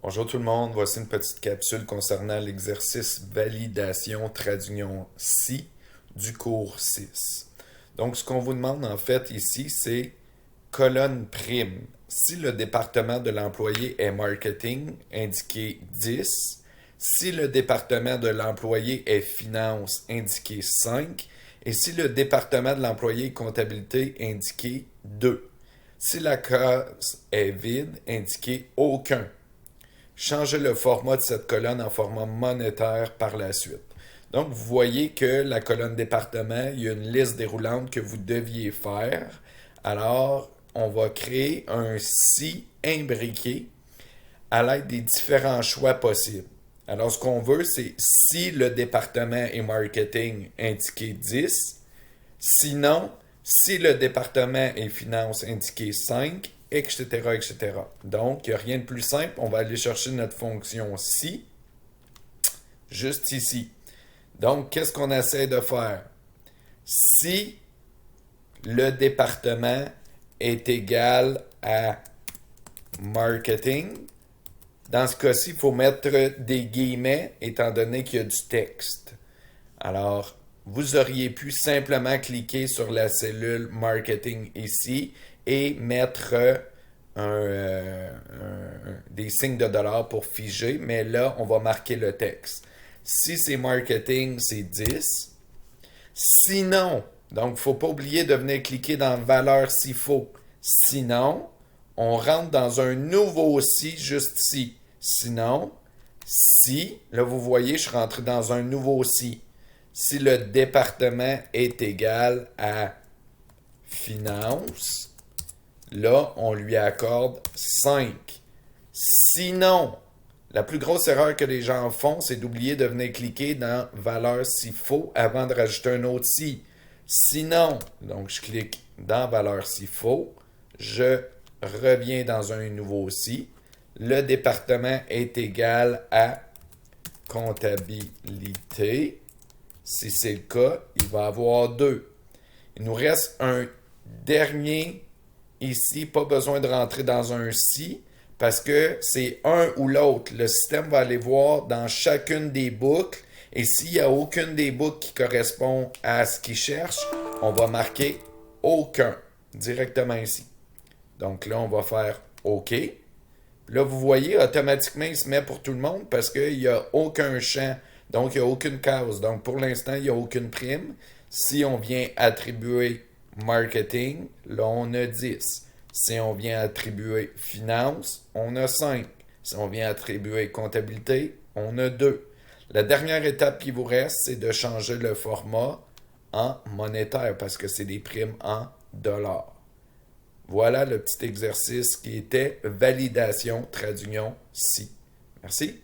Bonjour tout le monde, voici une petite capsule concernant l'exercice validation traduction si du cours 6. Donc ce qu'on vous demande en fait ici, c'est colonne prime. Si le département de l'employé est marketing, indiquez 10. Si le département de l'employé est finance, indiquez 5. Et si le département de l'employé est comptabilité, indiquez 2. Si la case est vide, indiquez aucun. Changez le format de cette colonne en format monétaire par la suite. Donc, vous voyez que la colonne département, il y a une liste déroulante que vous deviez faire. Alors, on va créer un si imbriqué à l'aide des différents choix possibles. Alors, ce qu'on veut, c'est si le département est marketing, indiqué 10. Sinon, si le département est finance, indiqué 5, etc., etc. Donc, il n'y a rien de plus simple. On va aller chercher notre fonction si, juste ici. Donc, qu'est-ce qu'on essaie de faire? Si le département est égal à marketing, dans ce cas-ci, il faut mettre des guillemets étant donné qu'il y a du texte. Alors, vous auriez pu simplement cliquer sur la cellule marketing ici et mettre des signes de dollars pour figer, mais là, on va marquer le texte. Si c'est marketing, c'est 10. Sinon, donc, il ne faut pas oublier de venir cliquer dans valeur s'il faut. Sinon, on rentre dans un nouveau si juste ici. Sinon, si, là vous voyez, je suis rentré dans un nouveau si. Si le département est égal à finance, là, on lui accorde 5. Sinon, la plus grosse erreur que les gens font, c'est d'oublier de venir cliquer dans valeur s'il faut avant de rajouter un autre si. Sinon, donc je clique dans valeur s'il faut, je reviens dans un nouveau si. Le département est égal à comptabilité. Si c'est le cas, il va avoir 2. Il nous reste un dernier ici, pas besoin de rentrer dans un si, parce que c'est un ou l'autre. Le système va aller voir dans chacune des boucles, et s'il n'y a aucune des boucles qui correspond à ce qu'il cherche, on va marquer aucun directement ici. Donc là, on va faire OK. Là, vous voyez, automatiquement, il se met pour tout le monde parce qu'il n'y a aucun champ. Donc, il n'y a aucune case. Donc, pour l'instant, il n'y a aucune prime. Si on vient attribuer marketing, là, on a 10. Si on vient attribuer finance, on a 5. Si on vient attribuer comptabilité, on a 2. La dernière étape qui vous reste, c'est de changer le format en monétaire parce que c'est des primes en dollars. Voilà le petit exercice qui était validation traduction si. Merci.